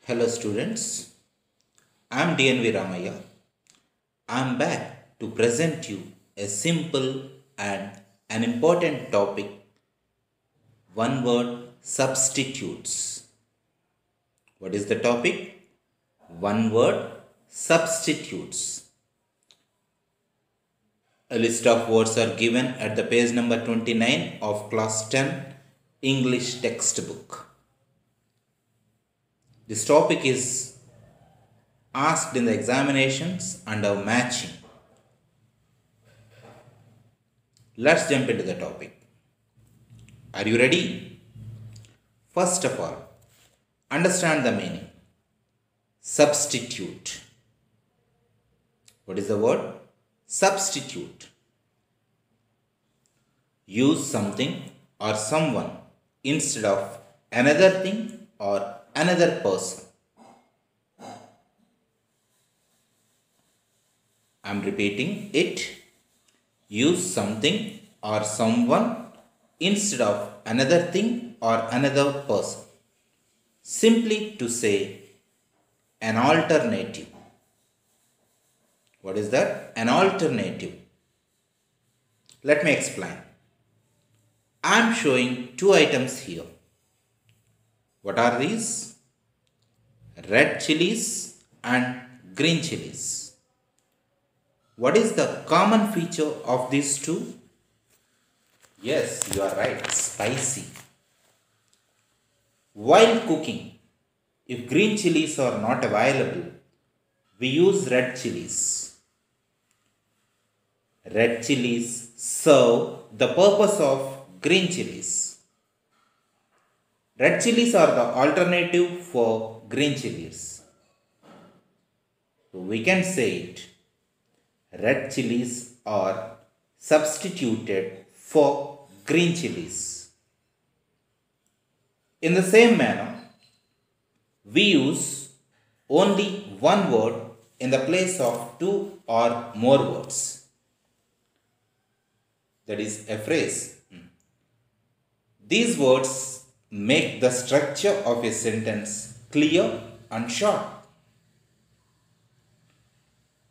Hello students, I am DNV Ramaya. I am back to present you a simple and an important topic, one word substitutes. What is the topic? One word substitutes. A list of words are given at the page number 29 of class 10 English textbook. This topic is asked in the examinations under matching. Let's jump into the topic. Are you ready? First of all, understand the meaning. Substitute. What is the word? Substitute. Use something or someone instead of another thing or another person. I am repeating it. Use something or someone instead of another thing or another person. Simply to say an alternative. What is that? An alternative. Let me explain. I am showing two items here. What are these? Red chillies and green chillies. What is the common feature of these two? Yes, you are right, spicy. While cooking, if green chillies are not available, we use red chillies. Red chillies serve the purpose of green chillies. Red chillies are the alternative for green chillies. So we can say it. Red chillies are substituted for green chillies. In the same manner, we use only one word in the place of two or more words. That is a phrase. These words make the structure of a sentence clear and short.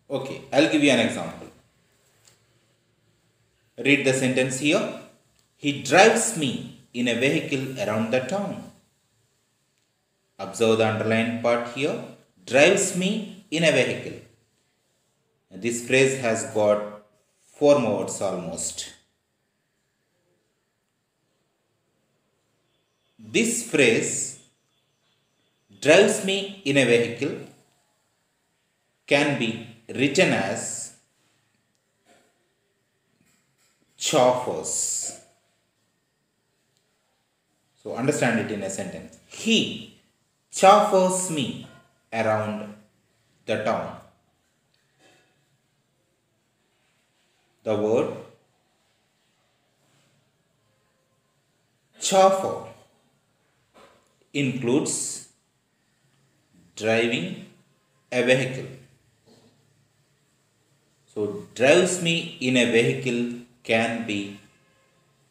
Okay, I'll give you an example. Read the sentence here. He drives me in a vehicle around the town. Observe the underlined part here. Drives me in a vehicle. This phrase has got 4 words almost. This phrase, drives me in a vehicle, can be written as chauffeurs. So understand it in a sentence. He chauffeurs me around the town. The word chauffeur includes driving a vehicle. So, drives me in a vehicle can be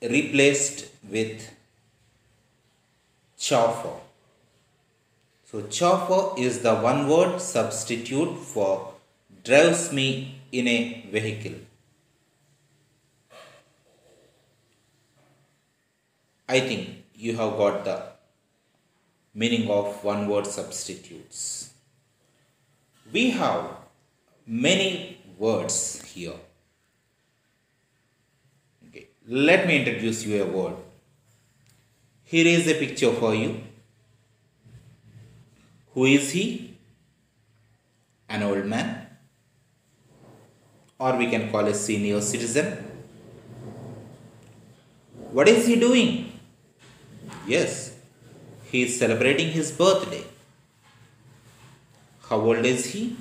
replaced with chauffeur. So, chauffeur is the one word substitute for drives me in a vehicle. I think you have got the meaning of one word substitutes. We have many words here. Okay, let me introduce you a word. Here is a picture for you. Who is he? An old man, or we can call a senior citizen. What is he doing? Yes, he is celebrating his birthday. How old is he?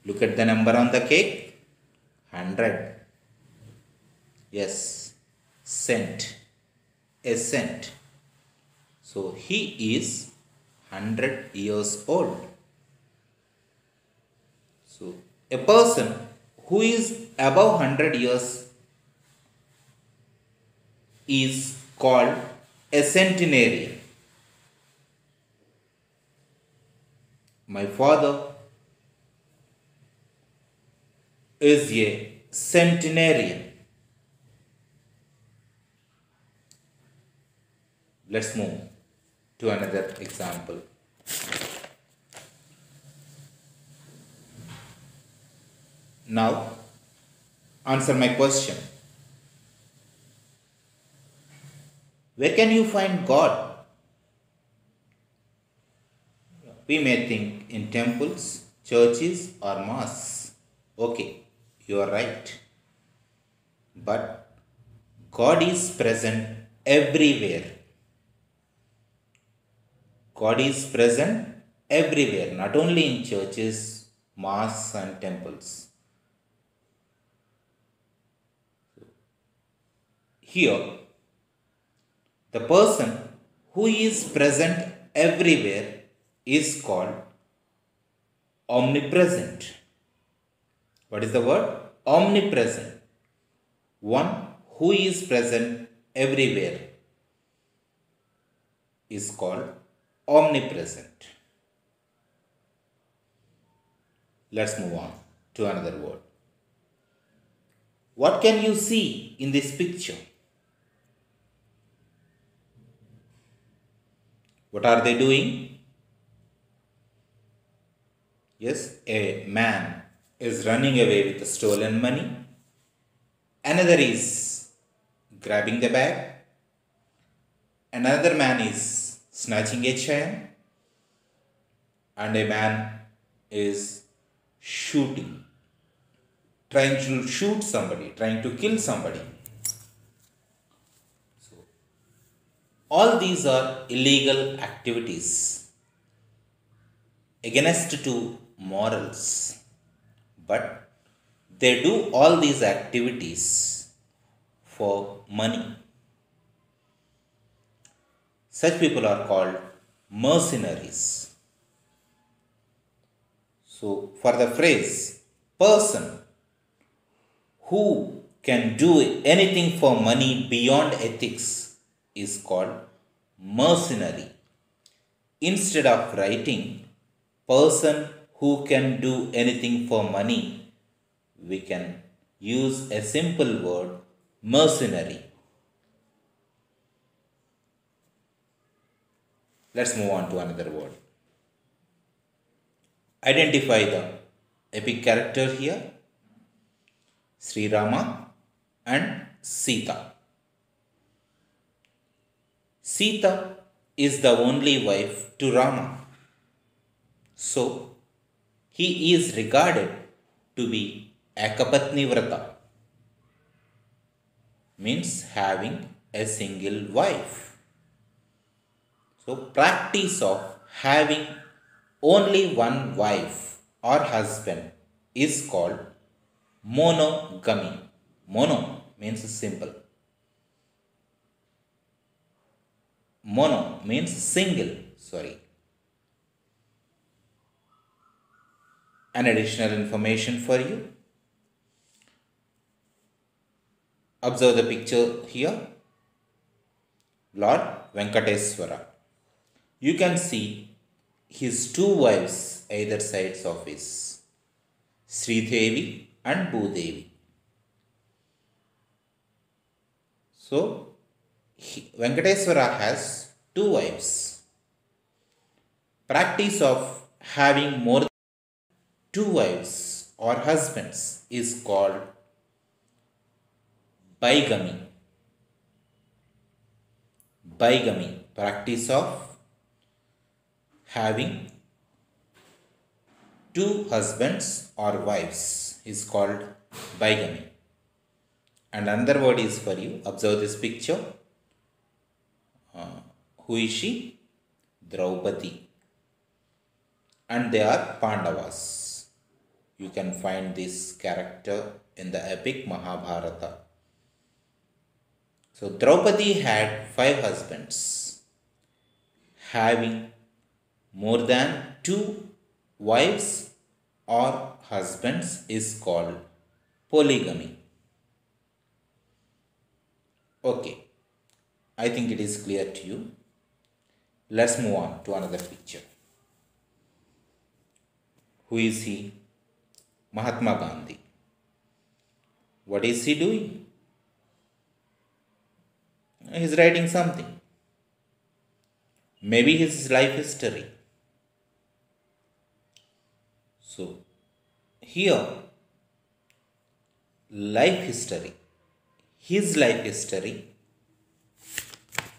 Look at the number on the cake. 100. Yes, cent. A cent. So he is 100 years old. So a person who is above 100 years is called a centenarian. My father is a centenarian. Let's move to another example. Now, answer my question. Where can you find God? We may think in temples, churches, or mosques. Okay, you are right. But God is present everywhere. God is present everywhere, not only in churches, mosques, and temples. Here, the person who is present everywhere is called omnipresent. What is the word? Omnipresent. One who is present everywhere is called omnipresent. Let's move on to another word. What can you see in this picture? What are they doing? Yes, a man is running away with the stolen money. Another is grabbing the bag. Another man is snatching a chain. And a man is shooting, trying to shoot somebody, trying to kill somebody. So, all these are illegal activities against to morals, but they do all these activities for money. Such people are called mercenaries. So, for the phrase person who can do anything for money beyond ethics is called mercenary. Instead of writing person who can do anything for money, we can use a simple word mercenary. Let's move on to another word. Identify the epic character here. Sri Rama and Sita. Sita is the only wife to Rama. So, he is regarded to be Ekapatni Vrata, means having a single wife. So, practice of having only one wife or husband is called monogamy. Mono means simple. Mono means single. An additional information for you. Observe the picture here. Lord Venkateswara. You can see his two wives either sides of his, Sri Devi and Bhudevi. So, Venkateswara has two wives. Practice of having more than two wives or husbands is called BIGAMY. BIGAMY, practice of having two husbands or wives is called BIGAMY. And another word is for you. Observe this picture. Who is she? Draupadi. And they are Pandavas. You can find this character in the epic Mahabharata. So Draupadi had 5 husbands. Having more than 2 wives or husbands is called polygamy. Okay, I think it is clear to you. Let's move on to another picture. Who is he? Mahatma Gandhi. What is he doing? He is writing something. Maybe his life history. So, here, life history, his life history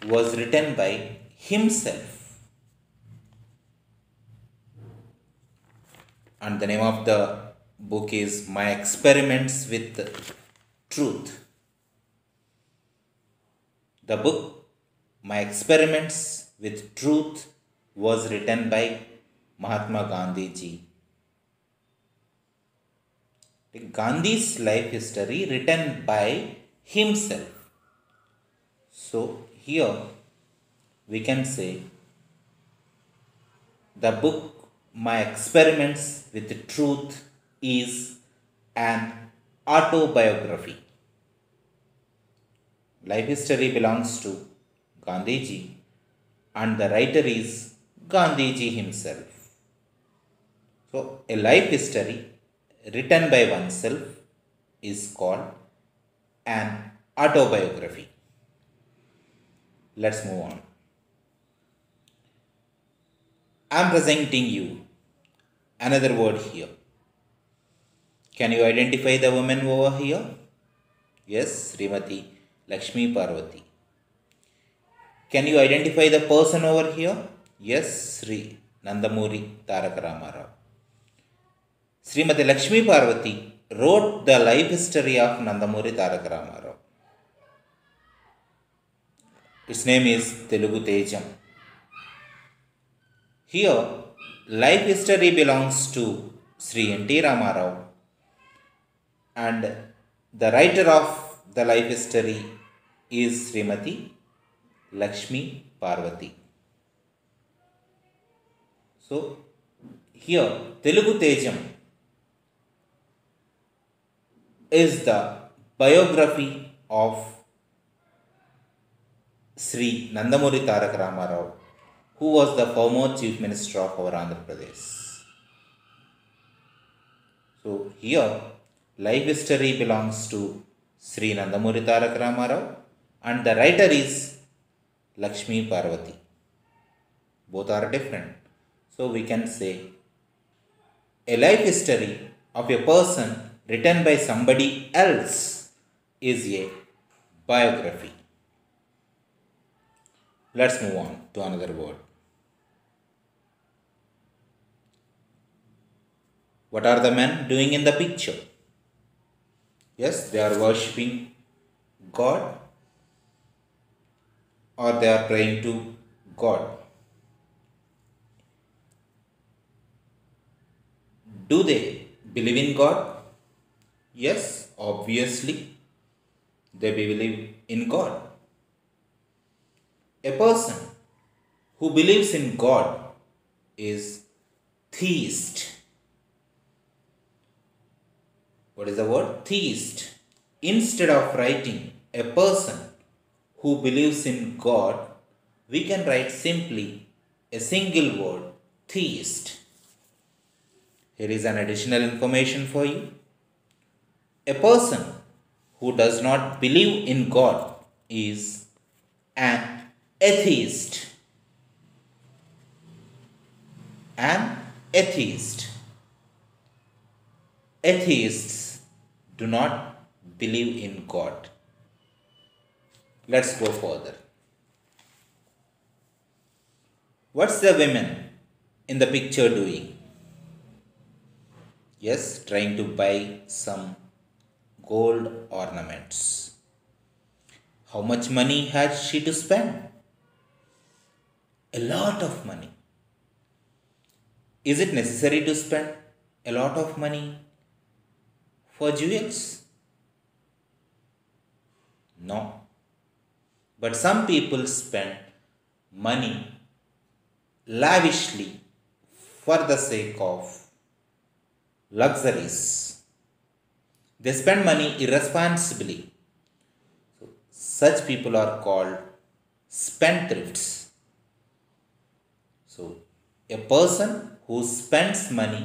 was written by himself. And the name of the book is My Experiments with Truth. The book My Experiments with Truth was written by Mahatma Gandhi ji. Gandhi's life history written by himself. So here we can say the book My Experiments with Truth is an autobiography. Life history belongs to Gandhiji and the writer is Gandhiji himself. So a life history written by oneself is called an autobiography. Let's move on. I am presenting you another word here. Can you identify the woman over here? Yes, Srimati Lakshmi Parvati. Can you identify the person over here? Yes, Sri Nandamuri Tarak Ramarao. Srimati Lakshmi Parvati wrote the life history of Nandamuri Tarak Ramarao. Its name is Telugu Tejam. Here, life history belongs to Sri N.T. Ramarao and the writer of the life history is Srimati Lakshmi Parvati. So, here Telugu Tejam is the biography of Sri Nandamuri Tarak Ramarao, who was the former Chief Minister of our Andhra Pradesh. So here, life history belongs to Sri Nandamuri Tarak Ramarao and the writer is Lakshmi Parvati. Both are different. So we can say a life history of a person written by somebody else is a biography. Let's move on to another word. What are the men doing in the picture? Yes, they are worshipping God or they are praying to God. Do they believe in God? Yes, obviously, they believe in God. A person who believes in God is theist. What is the word? Theist. Instead of writing a person who believes in God, we can write simply a single word, theist. Here is an additional information for you. A person who does not believe in God is an atheist. An atheist. Atheists do not believe in God. Let's go further. What's the women in the picture doing? Yes, trying to buy some gold ornaments. How much money has she to spend? A lot of money. Is it necessary to spend a lot of money for jewels? No. But some people spend money lavishly for the sake of luxuries. They spend money irresponsibly. So, such people are called spendthrifts. So, a person who spends money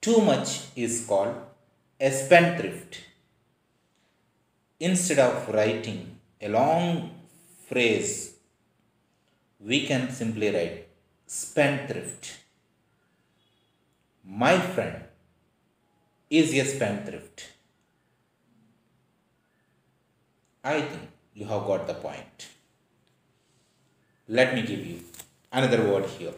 Too much is called a spendthrift. Instead of writing a long phrase, we can simply write spendthrift. My friend is a spendthrift. I think you have got the point. Let me give you another word here.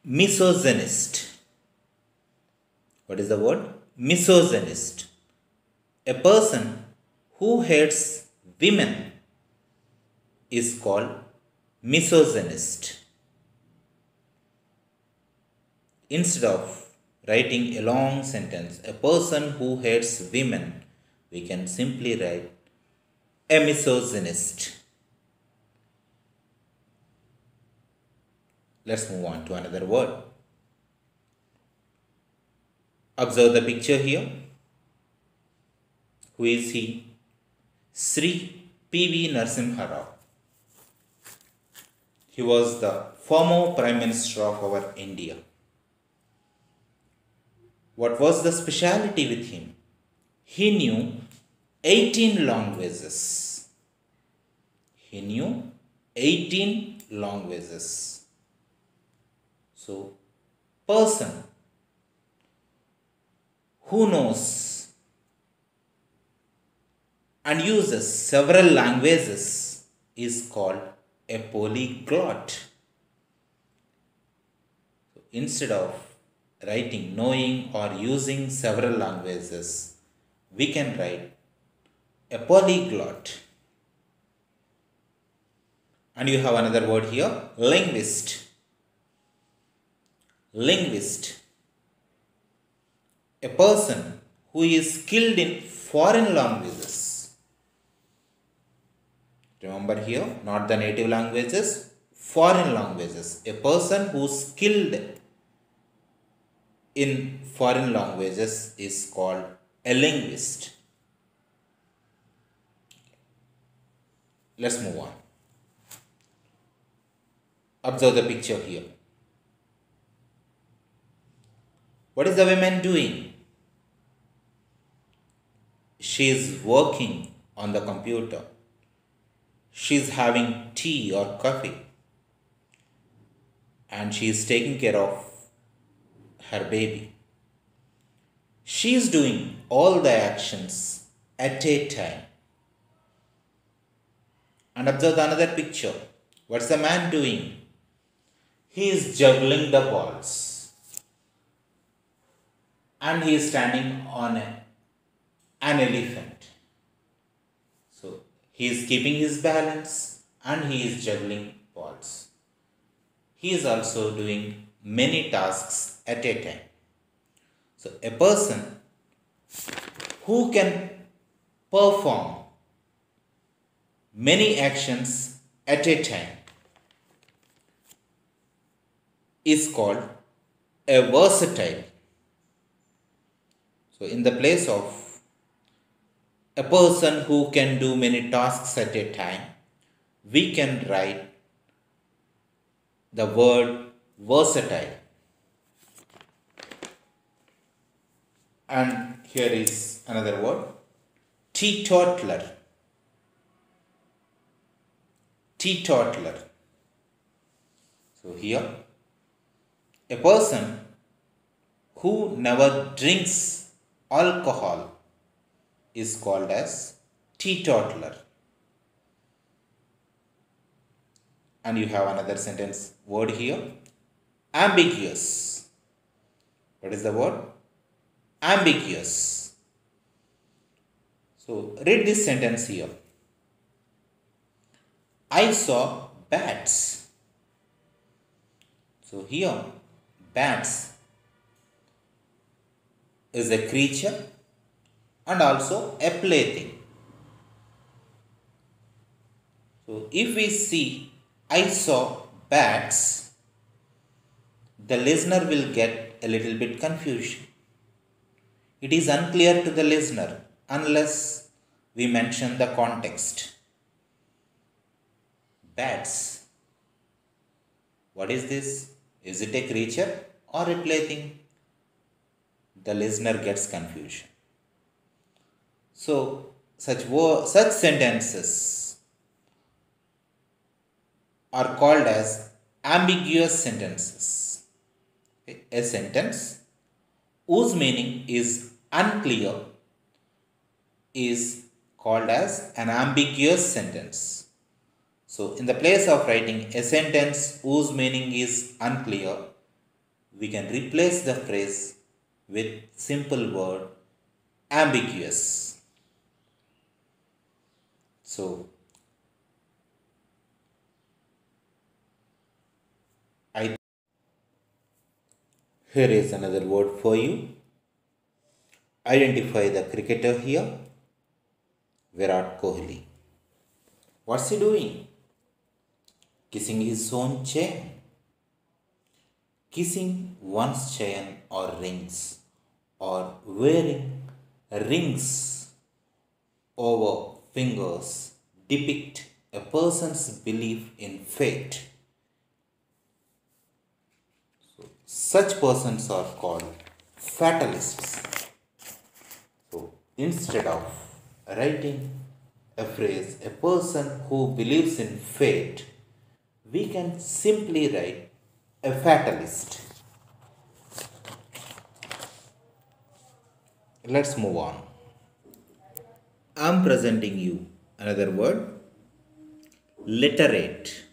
Misogynist. What is the word? Misogynist. A person who hates women is called misogynist. Instead of writing a long sentence, a person who hates women, we can simply write a misogynist. Let's move on to another word. Observe the picture here. Who is he? Sri P.V. Narasimha Rao. He was the former Prime Minister of our India. What was the speciality with him? He knew 18 languages. He knew 18 languages. So, person who knows and uses several languages is called a polyglot. So, instead of writing knowing or using several languages, we can write a polyglot. And you have another word here, linguist. Linguist. A person who is skilled in foreign languages. Remember here, not the native languages, foreign languages. A person who is skilled in foreign languages is called a linguist. Let's move on. Observe the picture here. What is the woman doing? She is working on the computer. She is having tea or coffee. And she is taking care of her baby. She is doing all the actions at a time. And observe another picture. What's the man doing? He is juggling the balls. And he is standing on an elephant. So, he is keeping his balance and he is juggling balls. He is also doing many tasks at a time. So, a person who can perform many actions at a time is called a versatile. So, in the place of a person who can do many tasks at a time, we can write the word versatile. And here is another word, teetotaler. Teetotaler. So, here, a person who never drinks alcohol is called as teetotaler. And you have another sentence word here, ambiguous. What is the word? Ambiguous. So read this sentence here. I saw bats. So here, bats is a creature and also a plaything. So if we see I saw bats, the listener will get a little bit confusion. It is unclear to the listener unless we mention the context. Bats. What is this? Is it a creature or a plaything? The listener gets confusion. So, such sentences are called as ambiguous sentences. Okay? A sentence whose meaning is unclear is called as an ambiguous sentence. So, in the place of writing a sentence whose meaning is unclear, we can replace the phrase with simple word ambiguous. So, here is another word for you. Identify the cricketer here, Virat Kohli. What's he doing? Kissing his own chain. Kissing one's chain or rings, or wearing rings over fingers depict a person's belief in fate. Such persons are called fatalists. So instead of writing a phrase, a person who believes in fate, we can simply write a fatalist. Let's move on. I am presenting you another word, literate.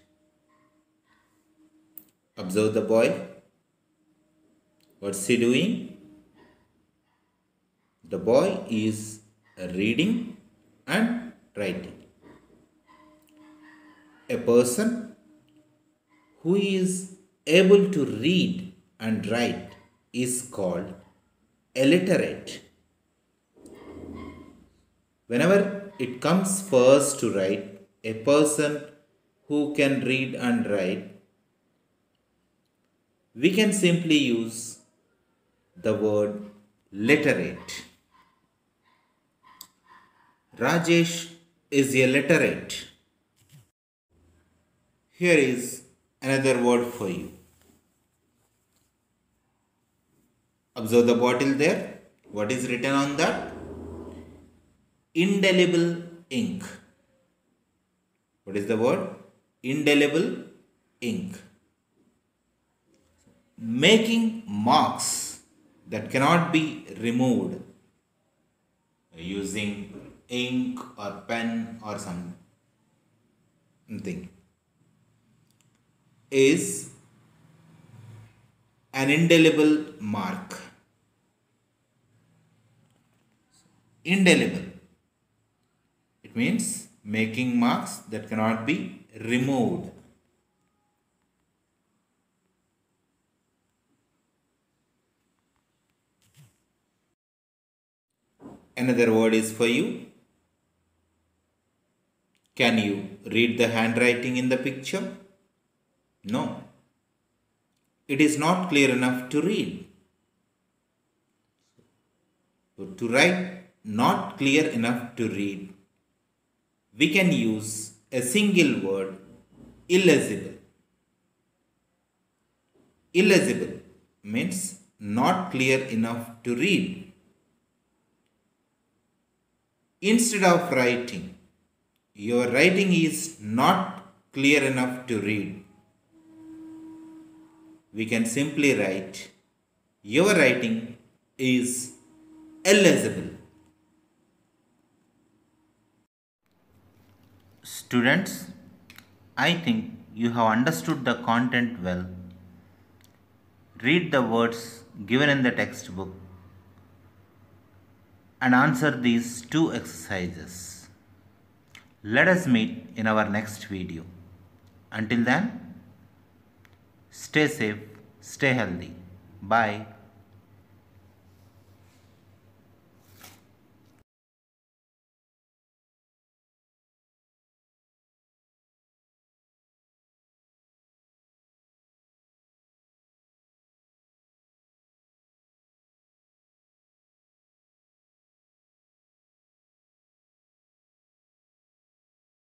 Observe the boy. What's he doing? The boy is reading and writing. A person who is able to read and write is called illiterate. Whenever it comes first to write, a person who can read and write, we can simply use the word literate. Rajesh is a literate. Here is another word for you. Observe the bottle there. What is written on that? Indelible ink. What is the word? Indelible ink. Making marks that cannot be removed using ink or pen or something is an indelible mark. Indelible. It means making marks that cannot be removed. Another word is for you. Can you read the handwriting in the picture? No. It is not clear enough to read. So to write not clear enough to read, we can use a single word, illegible. Illegible means not clear enough to read. Instead of writing, your writing is not clear enough to read, we can simply write, your writing is illegible. Students, I think you have understood the content well. Read the words given in the textbook and answer these two exercises. Let us meet in our next video. Until then, stay safe, stay healthy. Bye.